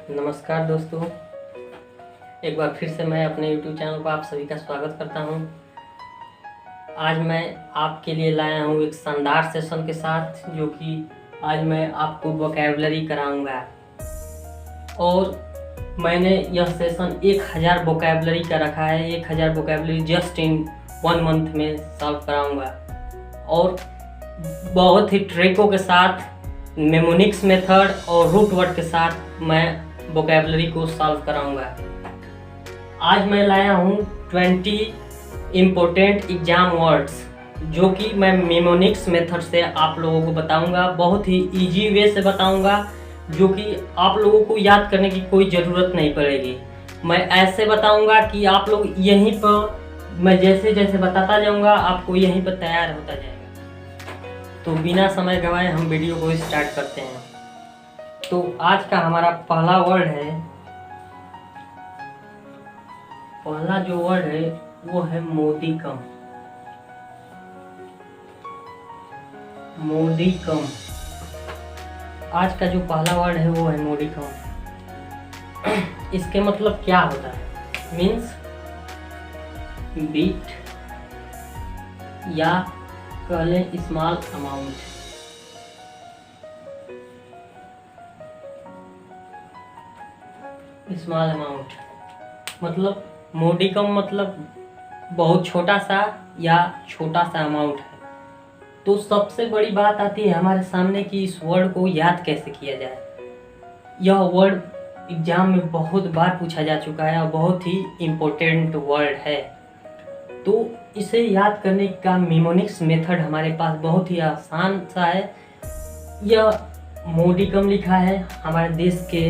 नमस्कार दोस्तों, एक बार फिर से मैं अपने YouTube चैनल पर आप सभी का स्वागत करता हूं। आज मैं आपके लिए लाया हूं एक शानदार सेशन के साथ, जो कि आज मैं आपको वोकैबुलरी कराऊंगा। और मैंने यह सेशन 1000 वोकैबुलरी का रखा है। 1000 वोकैबुलरी जस्ट इन 1 मंथ में सॉल्व कराऊंगा, और बहुत ही ट्रिकों के साथ, मेमोनिक्स मेथड और रूट वर्ड के साथ मैं वोकैबुलरी को सॉल्व कराऊंगा। आज मैं लाया हूँ 20 इम्पोर्टेंट एग्जाम वर्ड्स, जो कि मैं मेमोनिक्स मेथड से आप लोगों को बताऊंगा। बहुत ही इजी वे से बताऊंगा, जो कि आप लोगों को याद करने की कोई ज़रूरत नहीं पड़ेगी। मैं ऐसे बताऊंगा कि आप लोग यहीं पर, मैं जैसे जैसे बताता जाऊंगा, आपको यहीं पर तैयार होता जाएगा। तो बिना समय गंवाए हम वीडियो को स्टार्ट करते हैं। तो आज का हमारा पहला वर्ड है, पहला जो वर्ड है वो है मोदीकम। मोदीकम, आज का जो पहला वर्ड है वो है मोदीकम। इसके मतलब क्या होता है? मीन्स बीट, या कह लें स्मॉल अमाउंट। स्मॉल अमाउंट मतलब मोडिकम मतलब बहुत छोटा सा या छोटा सा अमाउंट है। तो सबसे बड़ी बात आती है हमारे सामने कि इस वर्ड को याद कैसे किया जाए। यह वर्ड एग्जाम में बहुत बार पूछा जा चुका है और बहुत ही इम्पोर्टेंट वर्ड है। तो इसे याद करने का मेमोनिक्स मेथड हमारे पास बहुत ही आसान सा है। यह मोडिकम लिखा है हमारे देश के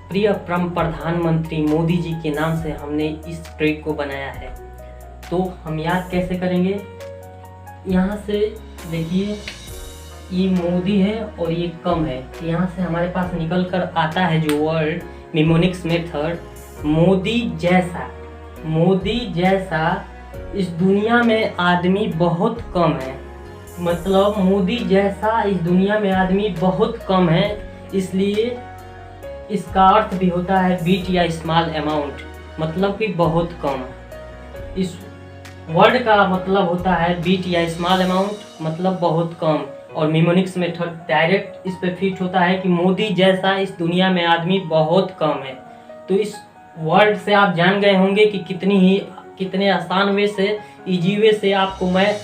प्रिय प्रधानमंत्री मोदी जी के नाम से हमने इस ट्रिक को बनाया है। तो हम याद कैसे करेंगे? यहाँ से देखिए, ये मोदी है और ये कम है। यहाँ से हमारे पास निकल कर आता है जो वर्ड मेमोनिक्स मेथड, मोदी जैसा। मोदी जैसा इस दुनिया में आदमी बहुत कम है। मतलब मोदी जैसा इस दुनिया में आदमी बहुत कम है, इसलिए इसका अर्थ भी होता है बीट या स्मॉल अमाउंट, मतलब कि बहुत कम। इस वर्ड का मतलब होता है बीट या स्मॉल अमाउंट, मतलब बहुत कम। और मेमोनिक्स मेथड डायरेक्ट इस पे फिट होता है कि मोदी जैसा इस दुनिया में आदमी बहुत कम है। तो इस वर्ड से आप जान गए होंगे कि कितने आसान वे से, इजी वे से आपको मैं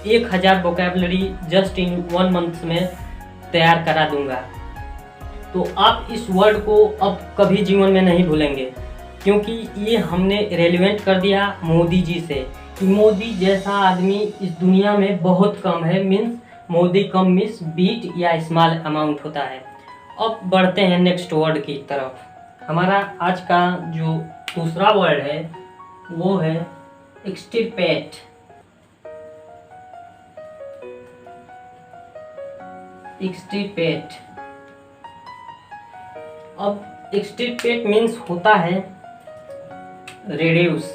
1000 वोकैबुलरी जस्ट इन 1 मंथ में तैयार करा दूंगा। तो आप इस वर्ड को अब कभी जीवन में नहीं भूलेंगे, क्योंकि ये हमने रेलिवेंट कर दिया मोदी जी से कि मोदी जैसा आदमी इस दुनिया में बहुत कम है। Means Modi come means beat या स्मॉल अमाउंट होता है। अब बढ़ते हैं नेक्स्ट वर्ड की तरफ। हमारा आज का जो दूसरा वर्ड है वो है एक्सटिर्पेट। एक्सटिर्पेट, अब एक्सटिर्पेट मीन्स होता है रिड्यूस।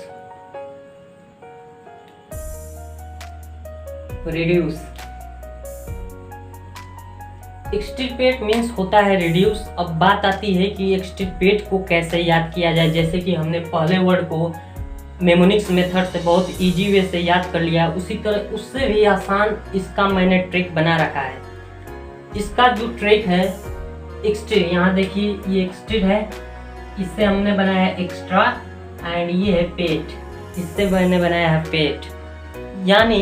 रिड्यूस, एक्सटिर्पेट मीन्स होता है रिड्यूस। अब बात आती है कि एक्सटिर्पेट को कैसे याद किया जाए। जैसे कि हमने पहले वर्ड को मेमोनिक्स मेथड से बहुत इजी वे से याद कर लिया, उसी तरह उससे भी आसान इसका मैंने ट्रिक बना रखा है। इसका जो ट्रिक है एक्सटिर, यहाँ देखिए ये एक्सटिर है, इससे हमने बनाया है एक्स्ट्रा, एंड ये है पेट, इससे मैंने बनाया है पेट। यानी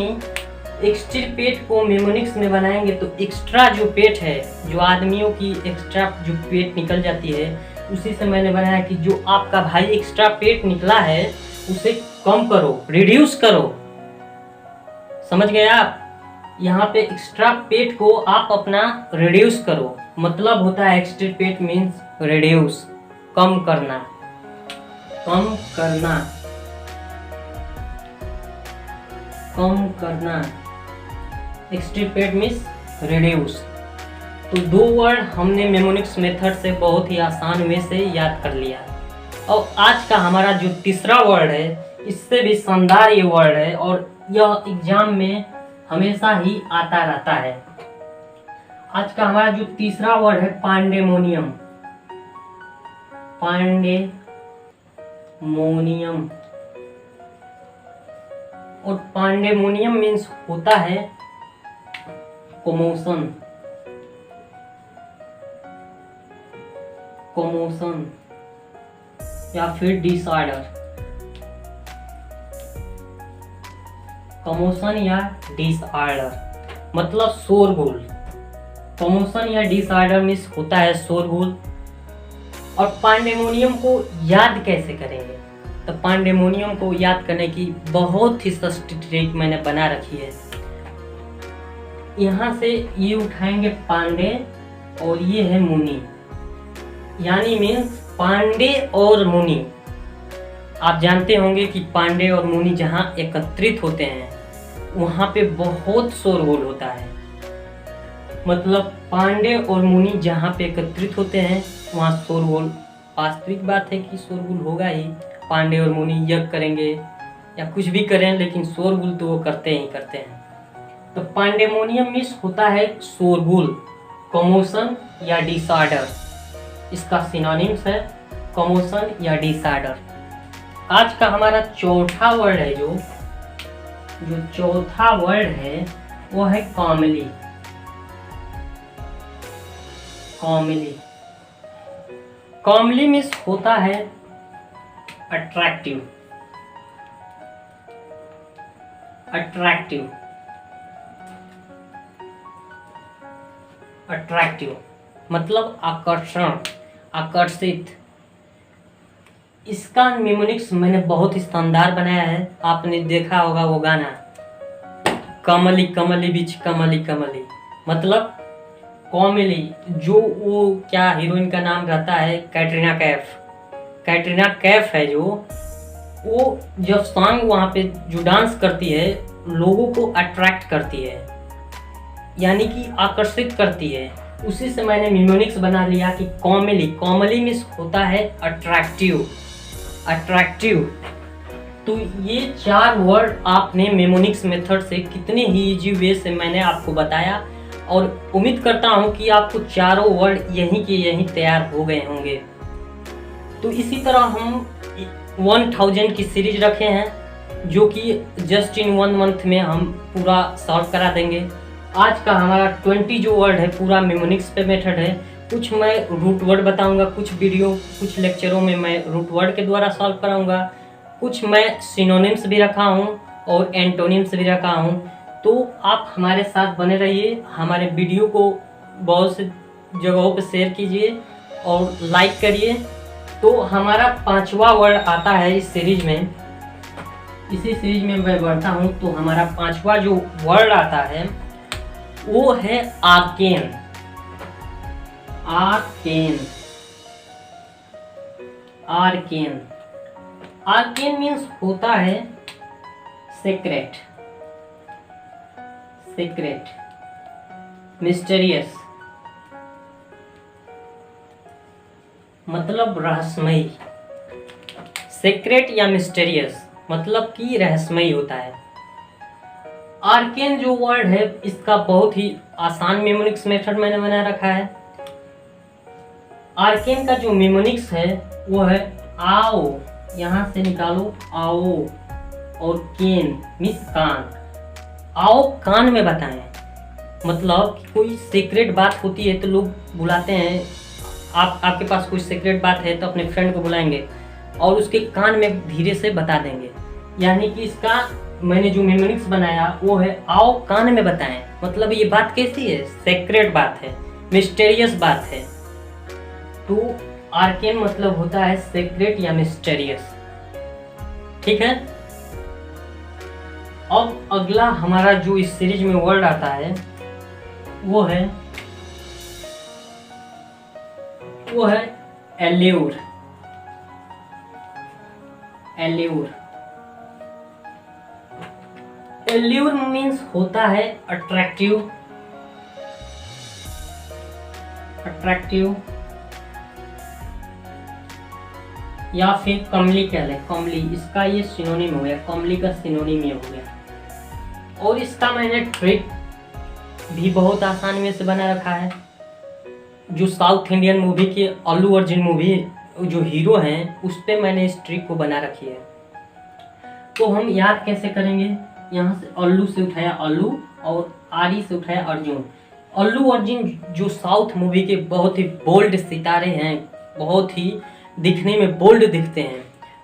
एक्सटिर्पेट को मेमोनिक्स में बनाएंगे तो एक्स्ट्रा जो पेट है, जो आदमियों की एक्स्ट्रा जो पेट निकल जाती है, उसी से मैंने बनाया कि जो आपका भाई एक्स्ट्रा पेट निकला है उसे कम करो, रिड्यूस करो। समझ गए आप? यहाँ पे एक्स्ट्रा पेट को आप अपना रिड्यूस करो, मतलब होता है एक्सटिर्पेट मीन्स रिड्यूस, कम करना। कम करना, कम करना, एक्सटिर्पेट मीन्स रिड्यूस। तो 2 वर्ड हमने मेमोनिक्स मेथड से बहुत ही आसान वे से याद कर लिया। और आज का हमारा जो तीसरा वर्ड है, इससे भी शानदार ये वर्ड है और यह एग्जाम में हमेशा ही आता रहता है। आज का हमारा जो तीसरा वर्ड है पांडेमोनियम। पांडेमोनियम। और पांडेमोनियम मीन्स होता है कमोशन। कमोशन या फिर डिसऑर्डर। कमोशन या डिसऑर्डर मतलब शोरगुल। कमोशन या डिसऑर्डर मीन्स होता है शोरगुल। और पांडेमोनियम को याद कैसे करेंगे? तो पांडेमोनियम को याद करने की बहुत ही सस्ती ट्रिक मैंने बना रखी है। यहाँ से ये उठाएंगे पांडे और ये है मुनि, यानी मीन्स पांडे और मुनि। आप जानते होंगे कि पांडे और मुनि जहाँ एकत्रित होते हैं वहाँ पे बहुत शोरगुल होता है। मतलब पांडे और मुनि जहाँ पे एकत्रित होते हैं वहाँ शोरगुल। वास्तविक बात है कि शोरगुल होगा ही। पांडे और मुनि यज्ञ करेंगे या कुछ भी करें, लेकिन शोरगुल तो वो करते ही करते हैं। तो पांडेमोनियम मीन्स होता है शोरगुल, कमोशन या डिसऑर्डर। इसका सिनोनिम्स है कमोशन या डिसऑर्डर। आज का हमारा चौथा वर्ड है, जो चौथा वर्ड है वो है कॉमली। कॉमली। कॉमली मीन्स होता है अट्रैक्टिव। अट्रैक्टिव। अट्रैक्टिव मतलब आकर्षण, आकर्षित। इसका निमोनिक्स मैंने बहुत ही शानदार बनाया है। आपने देखा होगा वो गाना, कमली कमली बीच कमली कमली। मतलब कॉमेडी, जो वो क्या हीरोइन का नाम रहता है, कैटरीना कैफ। कैटरीना कैफ है जो, वो जब सॉन्ग वहाँ पे जो डांस करती है लोगों को अट्रैक्ट करती है, यानी कि आकर्षित करती है। उसी से मैंने निमोनिक्स बना लिया कि कॉमेडी। कॉमेडी मीन्स होता है अट्रैक्टिव। अट्रैक्टिव। तो ये 4 वर्ड आपने मेमोनिक्स मेथड से कितने ही इजी वे से मैंने आपको बताया, और उम्मीद करता हूँ कि आपको चारों वर्ड यहीं के यहीं तैयार हो गए होंगे। तो इसी तरह हम 1000 की सीरीज रखे हैं, जो कि जस्ट इन 1 मंथ में हम पूरा सॉल्व करा देंगे। आज का हमारा 20 जो वर्ड है पूरा मेमोनिक्स पे मेथड है। कुछ मैं रूट वर्ड बताऊंगा, कुछ कुछ लेक्चरों में मैं रूट वर्ड के द्वारा सॉल्व कराऊंगा, कुछ मैं सिनोनिम्स भी रखा हूं और एंटोनिम्स भी रखा हूं। तो आप हमारे साथ बने रहिए, हमारे वीडियो को बहुत से जगहों पर शेयर कीजिए और लाइक करिए। तो हमारा 5वां वर्ड आता है इस सीरीज में। इसी सीरीज में मैं बढ़ता हूँ, तो हमारा 5वां जो वर्ड आता है वो है arcane. Arcane. Arcane. Arcane means होता है सीक्रेट। सीक्रेट, मिस्टीरियस, मतलब रहस्यमयी। सीक्रेट या मिस्टीरियस मतलब कि रहस्यमयी होता है। आर्केन जो वर्ड है इसका बहुत ही आसान मेमोनिक्स मेथड मैंने बना रखा है। आर्केन का जो मेमोनिक्स है वो है आओ, यहाँ से निकालो आओ, और केन मीन्स कान। आओ कान में बताएं, मतलब कोई सीक्रेट बात होती है तो लोग बुलाते हैं। आपके पास कोई सीक्रेट बात है तो अपने फ्रेंड को बुलाएंगे और उसके कान में धीरे से बता देंगे। यानी कि इसका मैंने जो मेमोनिक्स बनाया वो है आओ कान में बताएं। मतलब ये बात कैसी है? सीक्रेट बात है, मिस्टीरियस बात है। तो आर्केन मतलब होता है सीक्रेट या मिस्टीरियस। ठीक है। अब अगला हमारा जो इस सीरीज में वर्ड आता है वो है एल्यूर। एल्यूर। एल्यूर मीन्स होता है अट्रैक्टिव। अट्रैक्टिव या फिर कमली कह ले। कमली, इसका ये सिनोनिम हो गया, कमली का सिनोनिम ये हो गया। और इसका मैंने ट्रिक भी बहुत आसान में से बना रखा है। जो साउथ इंडियन मूवी की अल्लू अर्जुन मूवी जो हीरो हैं उस पे मैंने इस ट्रिक को बना रखी है। तो हम याद कैसे करेंगे? यहाँ से अल्लू से उठाया अल्लू और आरी से उठाया अर्जुन। अल्लू अर्जुन जो साउथ मूवी के बहुत ही बोल्ड सितारे हैं, बहुत ही दिखने में बोल्ड दिखते हैं।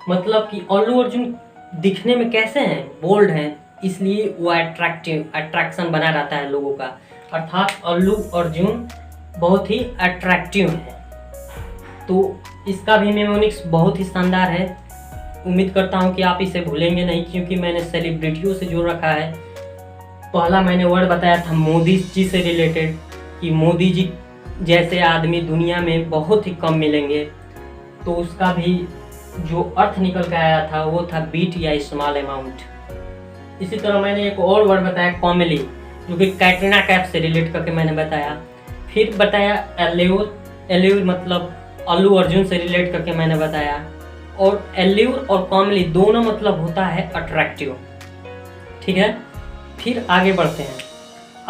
मतलब कि अल्लू अर्जुन दिखने में कैसे हैं? बोल्ड हैं, इसलिए वो अट्रैक्शन बना रहता है लोगों का। अर्थात अल्लू अर्जुन बहुत ही अट्रैक्टिव है। तो इसका भी मेमोनिक्स बहुत ही शानदार है। उम्मीद करता हूँ कि आप इसे भूलेंगे नहीं, क्योंकि मैंने सेलिब्रिटियों से जोड़ रखा है। पहला मैंने वर्ड बताया था मोदी जी से रिलेटेड, कि मोदी जी जैसे आदमी दुनिया में बहुत ही कम मिलेंगे। तो उसका भी जो अर्थ निकल के आया था वो था बीट या स्मॉल अमाउंट। इसी तरह मैंने एक और वर्ड बताया कॉमेली, जो कि कैटरीना कैफ से रिलेट करके मैंने बताया। फिर बताया एल्यूर, एल्यूर मतलब अल्लू अर्जुन से रिलेट करके मैंने बताया। और एल्यूर और कॉमेली दोनों मतलब होता है अट्रैक्टिव। ठीक है, फिर आगे बढ़ते हैं।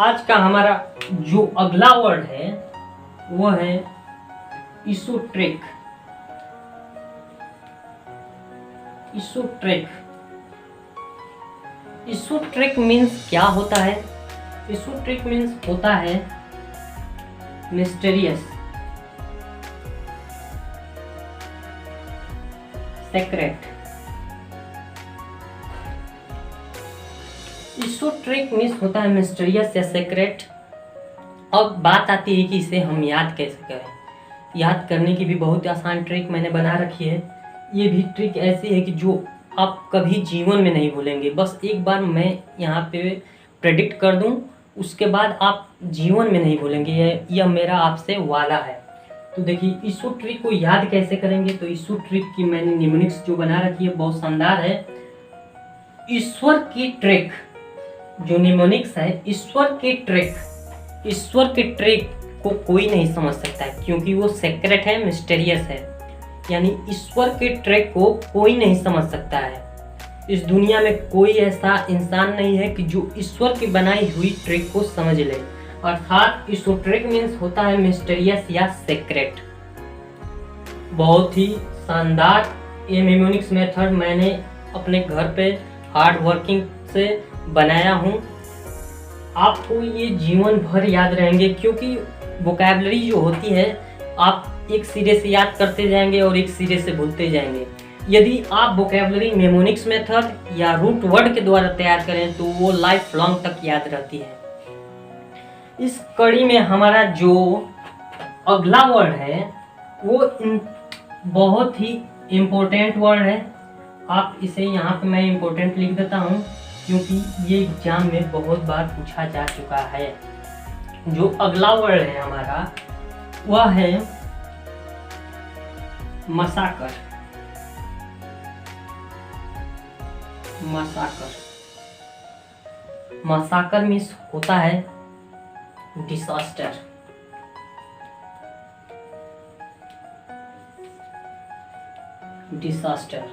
आज का हमारा जो अगला वर्ड है वो है इशोट्रिक। इशोट्रिक, इशोट्रिक मीन्स क्या होता है? इशोट्रिक मीन्स होता है मिस्टीरियस, सेक्रेट। इशोट्रिक मीन्स होता है मिस्टीरियस या सेक्रेट। अब बात आती है कि इसे हम याद कैसे करें। याद करने की भी बहुत आसान ट्रिक मैंने बना रखी है। ये भी ट्रिक ऐसी है कि जो आप कभी जीवन में नहीं भूलेंगे। बस एक बार मैं यहाँ पे प्रेडिक्ट कर दूँ, उसके बाद आप जीवन में नहीं भूलेंगे। यह मेरा आपसे वादा है। तो देखिए इशोट्रिक को याद कैसे करेंगे। तो इशोट्रिक की मैंने निमोनिक्स जो बना रखी है बहुत शानदार है। ईश्वर की ट्रिक, जो निमोनिक्स है ईश्वर की ट्रिक। ईश्वर की ट्रिक को कोई नहीं समझ सकता है, क्योंकि वो सेक्रेट है, मिस्टीरियस है। यानी ईश्वर के ट्रिक को कोई नहीं समझ सकता है। इस दुनिया में कोई ऐसा इंसान नहीं है कि जो ईश्वर की बनाई हुई ट्रिक को समझ ले। अर्थात इशोट्रिक मीन्स होता है मिस्टीरियस या सेक्रेट। बहुत ही शानदार ये मेमोनिक्स मेथड मैंने अपने घर पे हार्ड वर्किंग से बनाया हूँ। आपको ये जीवन भर याद रहेंगे, क्योंकि वोकैबलरी जो होती है आप एक सिरे से याद करते जाएंगे और एक सिरे से भूलते जाएंगे। यदि आप वोकैबलरी मेमोनिक्स मेथड या रूट वर्ड के द्वारा तैयार करें तो वो लाइफ लॉन्ग तक याद रहती है। इस कड़ी में हमारा जो अगला वर्ड है वो बहुत ही इम्पोर्टेंट वर्ड है। आप इसे यहाँ पे मैं इम्पोर्टेंट लिख देता हूँ, क्योंकि ये एग्जाम में बहुत बार पूछा जा चुका है। जो अगला वर्ड है हमारा वह है मसाकर। मसाकर, मसाकर मीन्स होता है डिसास्टर। डिसास्टर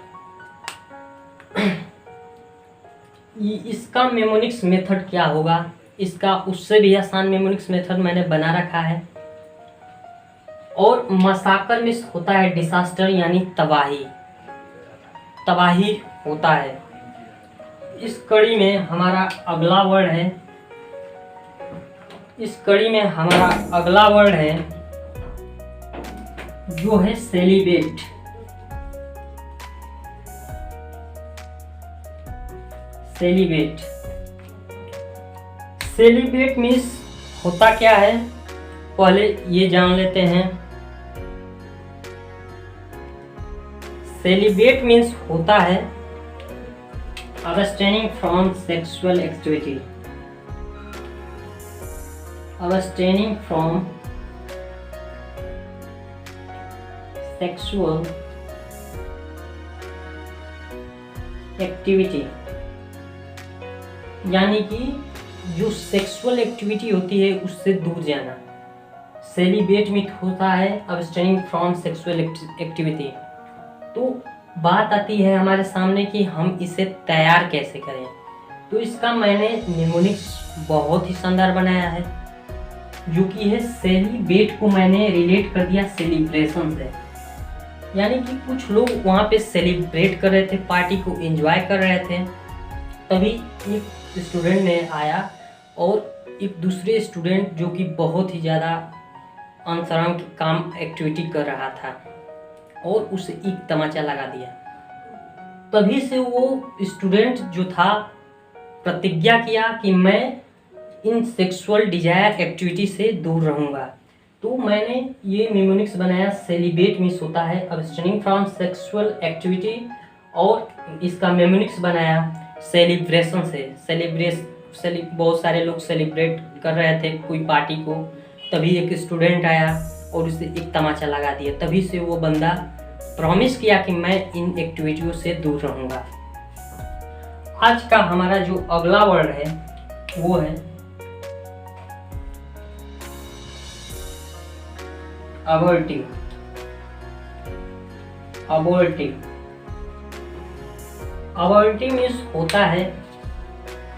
इसका मेमोनिक्स मेथड क्या होगा? इसका उससे भी आसान मेमोनिक्स मेथड मैंने बना रखा है। और मसाकर मीन्स होता है डिसास्टर, यानी तबाही। तबाही होता है। इस कड़ी में हमारा अगला वर्ड है, इस कड़ी में हमारा अगला वर्ड है जो है सेलिब्रेट। सेलिब्रेट, सेलिब्रेट मीन्स होता क्या है पहले ये जान लेते हैं। सेलिब्रेट मीन्स होता है abstaining from sexual activity, abstaining from sexual activity, यानी कि जो सेक्सुअल एक्टिविटी होती है उससे दूर जाना। सेलिब्रेट मीट होता है abstaining from sexual activity। तो बात आती है हमारे सामने कि हम इसे तैयार कैसे करें। तो इसका मैंने निमोनिक्स बहुत ही शानदार बनाया है, जो कि है सेलिब्रेट को मैंने रिलेट कर दिया सेलिब्रेशन से। यानी कि कुछ लोग वहाँ पे सेलिब्रेट कर रहे थे, पार्टी को एंजॉय कर रहे थे। तभी एक स्टूडेंट ने आया और एक दूसरे स्टूडेंट जो कि बहुत ही ज़्यादा अनशर्म की काम एक्टिविटी कर रहा था और उसे एक तमाचा लगा दिया। तभी से वो स्टूडेंट जो था प्रतिज्ञा किया कि मैं इन सेक्सुअल डिजायर एक्टिविटी से दूर रहूँगा। तो मैंने ये निमोनिक्स बनाया। सेलिब्रेट मीन्स होता है अब्स्टेनिंग फ्रॉम सेक्सुअल एक्टिविटी, और इसका मेमोनिक्स बनाया सेलिब्रेशन से। बहुत सारे लोग सेलिब्रेट कर रहे थे कोई पार्टी को, तभी एक स्टूडेंट आया और उसे एक तमाचा लगा दिया। तभी से वो बंदा प्रॉमिस किया कि मैं इन एक्टिविटियों से दूर रहूँगा। आज का हमारा जो अगला वर्ड है वो है अबॉर्टिव। अबॉर्टिव मीन्स होता है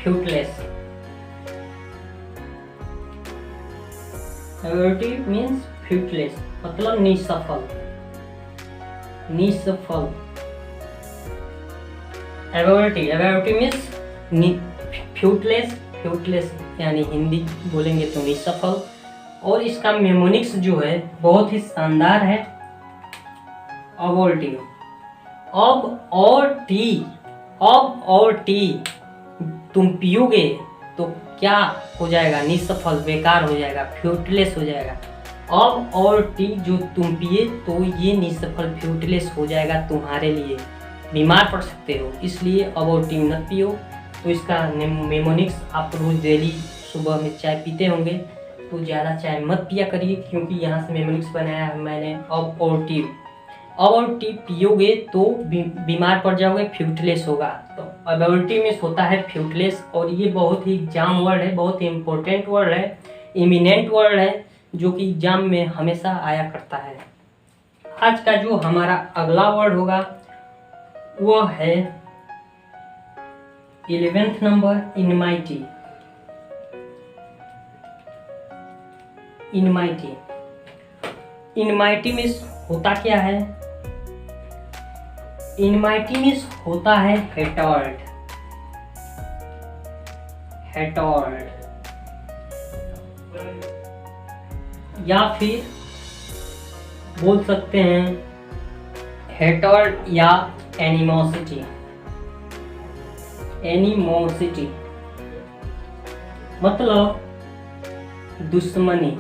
फ्रूटलेस। अबॉर्टिव मीन्स फ्रूटलेस मतलब निसफल। अबॉर्टिव मीन्स फ्रूटलेस यानी हिंदी बोलेंगे तो निसफल। और इसका मेमोनिक्स जो है बहुत ही शानदार है, अबॉर्टिव। अब और टी तुम पियोगे तो क्या हो जाएगा? निसफल, बेकार हो जाएगा, फ्रूटलेस हो जाएगा। अब और टी जो तुम पिए तो ये निसफल फ्रूटलेस हो जाएगा तुम्हारे लिए, बीमार पड़ सकते हो, इसलिए अब और टी मत पियो। तो इसका मेमोनिक्स आप रोज डेली सुबह में चाय पीते होंगे तो ज़्यादा चाय मत पिया करिए, क्योंकि यहाँ से मेमोनिक्स बनाया है मैंने अब और टी पियोगे तो बीमार पड़ जाओगे, फ्रूटलेस होगा। तो अबॉर्टिव में होता है फ्रूटलेस, और ये बहुत ही एग्जाम वर्ड है, बहुत ही इम्पोर्टेंट वर्ड है, इमिनेंट वर्ड है, जो कि एग्जाम में हमेशा आया करता है। आज का जो हमारा अगला वर्ड होगा वो है 11th नंबर इनमाइटी। इनमाइटी मीन्स होता क्या है? इनमाइटी मीन्स होता है हेटर्ड। या फिर बोल सकते हैं हेटर्ड या एनिमोसिटी। मतलब दुश्मनी।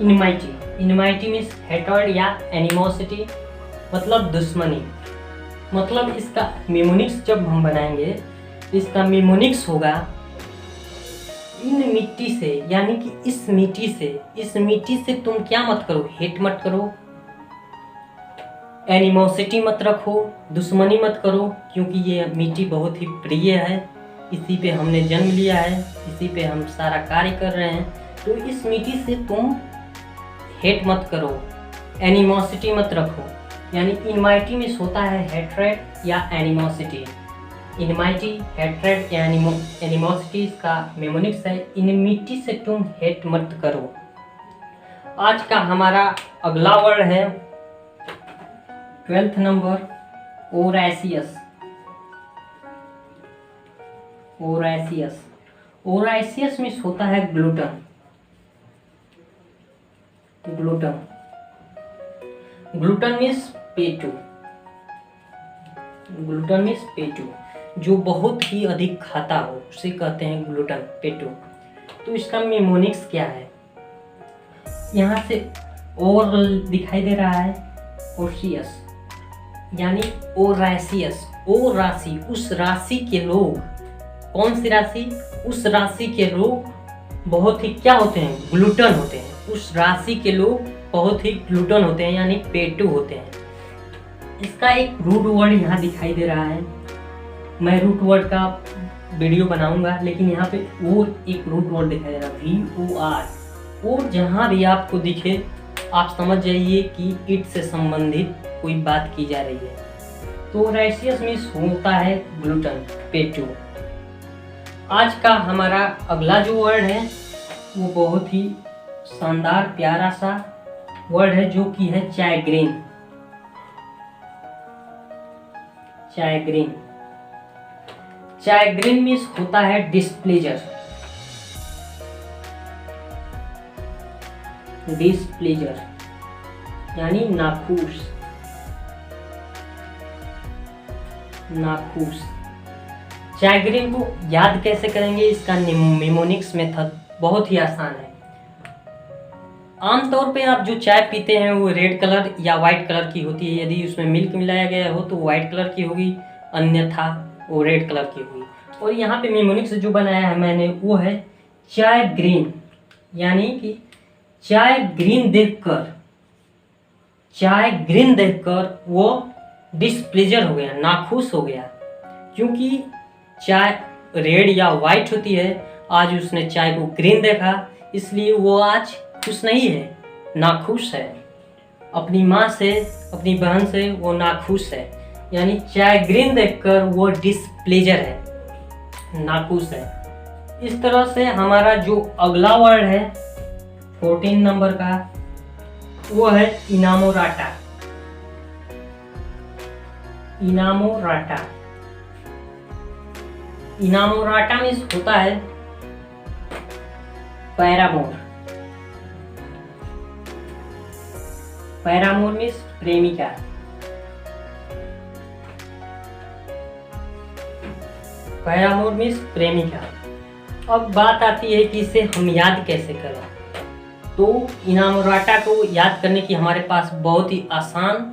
इनमाइटी मीन्स हेटर्ड या एनिमोसिटी मतलब दुश्मनी। मतलब इसका मेमोनिक्स जब हम बनाएंगे, इसका मेमोनिक्स होगा इन मिट्टी से, यानी कि इस मिट्टी से तुम क्या मत करो? हेट मत करो, एनिमोसिटी मत रखो, दुश्मनी मत करो, क्योंकि ये मिट्टी बहुत ही प्रिय है, इसी पे हमने जन्म लिया है, इसी पे हम सारा कार्य कर रहे हैं। तो इस मिट्टी से तुम हेट मत करो, एनिमोसिटी मत रखो। यानी इनमाइटी में होता है हेट्रेड या एनिमोसिटी। इनमाइटी, हेट्रेड या एनिमोसिटी का मेमोनिक्स है इन मिट्टी से तुम हेट मत करो। आज का हमारा अगला वर्ड है 12th नंबर ओरैसियस। ओरैसियस में होता है ग्लूटन। Gluten means पेटू। जो बहुत ही अधिक खाता हो उसे कहते हैं ग्लूटन, पेटू। तो इसका मेमोनिक्स क्या है? यहाँ से और दिखाई दे रहा है ओशियस, यानी ओरैसियस। ओ राशि, उस राशि के लोग। कौन सी राशि? उस राशि के लोग बहुत ही क्या होते हैं? ग्लूटन होते हैं। उस राशि के लोग बहुत ही ग्लूटन होते हैं, यानी पेटू होते हैं। इसका एक रूट वर्ड यहाँ दिखाई दे रहा है, मैं रूट वर्ड का वीडियो बनाऊंगा, लेकिन यहाँ पे और एक रूट वर्ड दिखाई दे रहा है VOR। और जहाँ भी आपको दिखे आप समझ जाइए कि इट से संबंधित कोई बात की जा रही है। तो ओरैसियस में होता है ग्लूटन, पेटू। आज का हमारा अगला जो वर्ड है वो बहुत ही शानदार प्यारा सा वर्ड है जो कि है चैग्रीन। चैग्रीन, चैग्रीन मीन्स होता है डिस्प्लेजर। डिस्प्लेजर यानी नाखुश। नाखुश। चैग्रीन को याद कैसे करेंगे, इसका निमोनिक्स मेथड बहुत ही आसान है। आमतौर पे आप जो चाय पीते हैं वो रेड कलर या वाइट कलर की होती है। यदि उसमें मिल्क मिलाया गया हो तो वाइट कलर की होगी, अन्यथा वो रेड कलर की होगी। और यहाँ पे निमोनिक्स जो बनाया है मैंने वो है चाय ग्रीन, यानी कि चाय ग्रीन देखकर वो डिस्प्लेजर हो गया, नाखुश हो गया। क्योंकि चाय रेड या वाइट होती है, आज उसने चाय को ग्रीन देखा, इसलिए वो आज खुश नहीं है, नाखुश है। अपनी माँ से, अपनी बहन से वो नाखुश है, यानी चाय ग्रीन देखकर वो डिस्प्लेजर है, नाखुश है। इस तरह से हमारा जो अगला वर्ड है 14 नंबर का वो है इनामोराटा। इनामोराटा, इनामोराटा मीन्स होता है पैरामोर। पैरामोर मीन्स प्रेमिका। पैरामोर मीन्स प्रेमिका। अब बात आती है कि इसे हम याद कैसे करें। तो इनामोराटा को याद करने की हमारे पास बहुत ही आसान,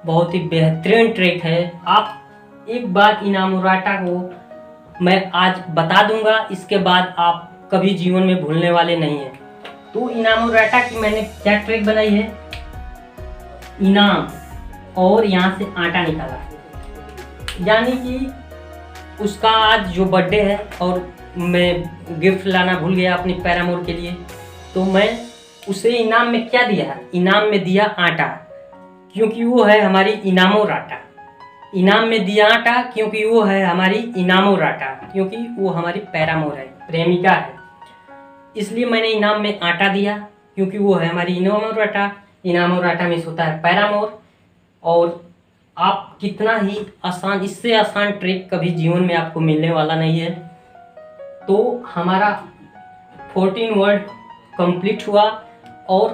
बहुत ही बेहतरीन ट्रिक है। आप एक बार इनामोराटा को मैं आज बता दूंगा, इसके बाद आप कभी जीवन में भूलने वाले नहीं हैं। तो इनामोराटा की मैंने क्या ट्रिक बनाई है, इनाम और यहाँ से आटा निकाला, यानी कि उसका आज जो बर्थडे है और मैं गिफ्ट लाना भूल गया अपनी पैरामोर के लिए, तो मैं उसे इनाम में क्या दिया, इनाम में दिया आटा, क्योंकि वो है हमारी इनामोराटा। इनाम में दिया आटा क्योंकि वो है हमारी इनामोराटा, क्योंकि वो हमारी पैरामोर है, प्रेमिका है। इसलिए मैंने इनाम में आटा दिया क्योंकि वो है हमारी इनामोराटा। इनामोराटा मीन्स होता है पैरामोर। और आप कितना ही आसान, इससे आसान ट्रिक कभी जीवन में आपको मिलने वाला नहीं है। तो हमारा 14 वर्ड कंप्लीट हुआ और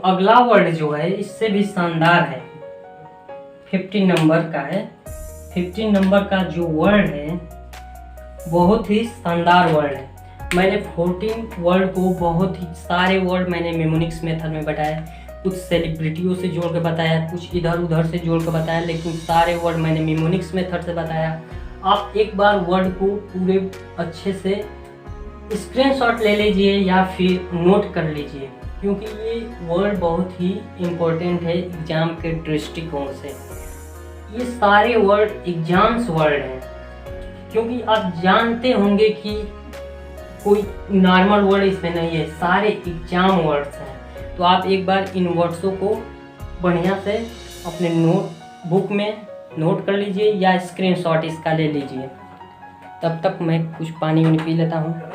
अगला वर्ड जो है इससे भी शानदार है, 15 नंबर का है। 15 नंबर का जो वर्ड है बहुत ही शानदार वर्ड है। मैंने 14 वर्ड को बहुत ही सारे वर्ड मैंने मेमोनिक्स मेथड में बताया, कुछ सेलिब्रिटियों से जोड़ के बताया, कुछ इधर उधर से जोड़ के बताया, लेकिन सारे वर्ड मैंने मेमोनिक्स मेथड से बताया। आप एक बार वर्ड को पूरे अच्छे से स्क्रीनशॉट ले लीजिए या फिर नोट कर लीजिए, क्योंकि ये वर्ड बहुत ही इम्पोर्टेंट है एग्जाम के दृष्टिकोण से। ये सारे वर्ड एग्जाम्स वर्ड हैं, क्योंकि आप जानते होंगे कि कोई नॉर्मल वर्ड इसमें नहीं है, सारे एग्जाम वर्ड्स हैं। तो आप एक बार इन वर्ड्सों को बढ़िया से अपने नोट बुक में नोट कर लीजिए या स्क्रीनशॉट इसका ले लीजिए। तब तक मैं कुछ पानी वानी पी लेता हूँ।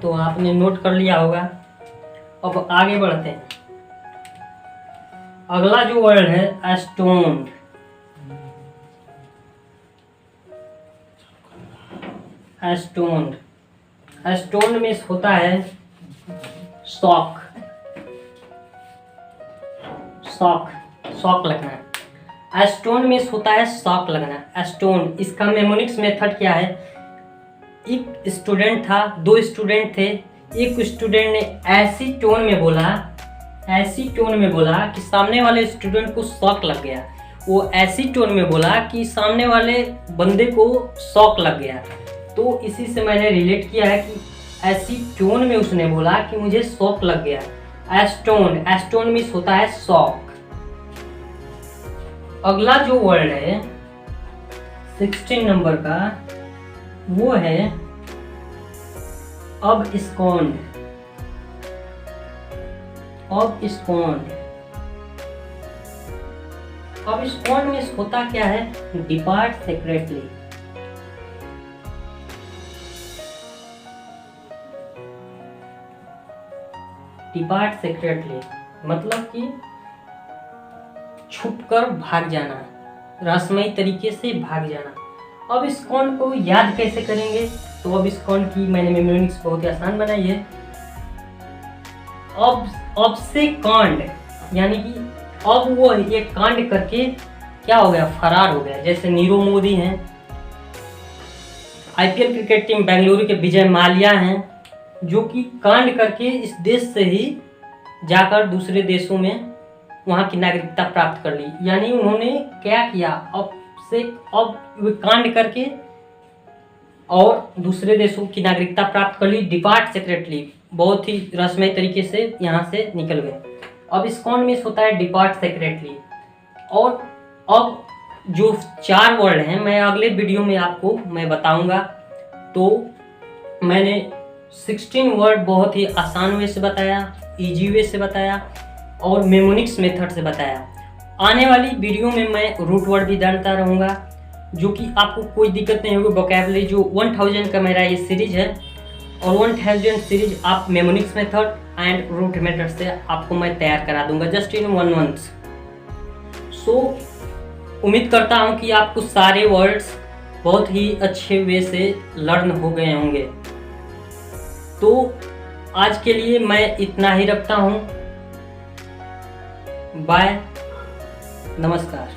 तो आपने नोट कर लिया होगा। अब आगे बढ़ते हैं। अगला जो वर्ड है स्टोन्ड। स्टोन्ड, स्टोन्ड मीन्स होता है शॉक, शॉक, शॉक लगना। स्टोन्ड मीन्स होता है शॉक लगना। स्टोन्ड, इसका मेमोनिक्स मेथड क्या है, एक स्टूडेंट था, दो स्टूडेंट थे। एक स्टूडेंट ने ऐसी टोन में बोला कि सामने वाले स्टूडेंट को शॉक लग गया। वो ऐसी टोन में बोला कि सामने वाले बंदे को शॉक लग गया। तो इसी से मैंने रिलेट किया है कि ऐसी टोन में उसने बोला कि मुझे शॉक लग गया। एस्टोन, एस्टोन मीन्स होता है शॉक। अगला जो वर्ड है 16 नंबर का, वो है abscond। abscond में होता क्या है? Depart secretly. डिपार्ट सेक्रेटली मतलब कि छुपकर भाग जाना, रहस्यमयी तरीके से भाग जाना। अब इस कॉन को याद कैसे करेंगे? तो अब इस कॉन की मैंने मेमोनिक्स बहुत ही आसान बनाई है। अब से कांड, यानी कि अब वो ये कांड करके क्या हो गया? फरार हो गया। जैसे नीरव मोदी हैं, आईपीएल क्रिकेट टीम बेंगलुरु के विजय माल्या हैं, जो कि कांड करके इस देश से ही जाकर दूसरे देशों में वहाँ की नागरिकता प्राप्त कर ली। यानी उन्होंने क्या किया? अब कांड करके और दूसरे देशों की नागरिकता प्राप्त कर ली, डिपार्ट सेक्रेटली, बहुत ही रहस्यमय तरीके से यहाँ से निकल गए। अब इस कौन में होता है? Depart secretly. और अब जो 4 वर्ड हैं मैं अगले वीडियो में आपको मैं बताऊंगा। तो मैंने 16 वर्ड बहुत ही आसान वे से बताया, इजी वे से बताया और मेमोनिक्स मेथड से बताया। आने वाली वीडियो में मैं रूट वर्ड भी डालता रहूँगा, जो कि आपको कोई दिक्कत नहीं होगी। वोकैबुलरी जो 1000 का मेरा ये सीरीज है, और 1000 सीरीज आप mnemonics method and root method से आपको मैं तैयार करा दूंगा जस्ट इन 1 मंथ। सो उम्मीद करता हूँ कि आपको सारे वर्ड्स बहुत ही अच्छे वे से लर्न हो गए होंगे। तो आज के लिए मैं इतना ही रखता हूँ। बाय, नमस्कार।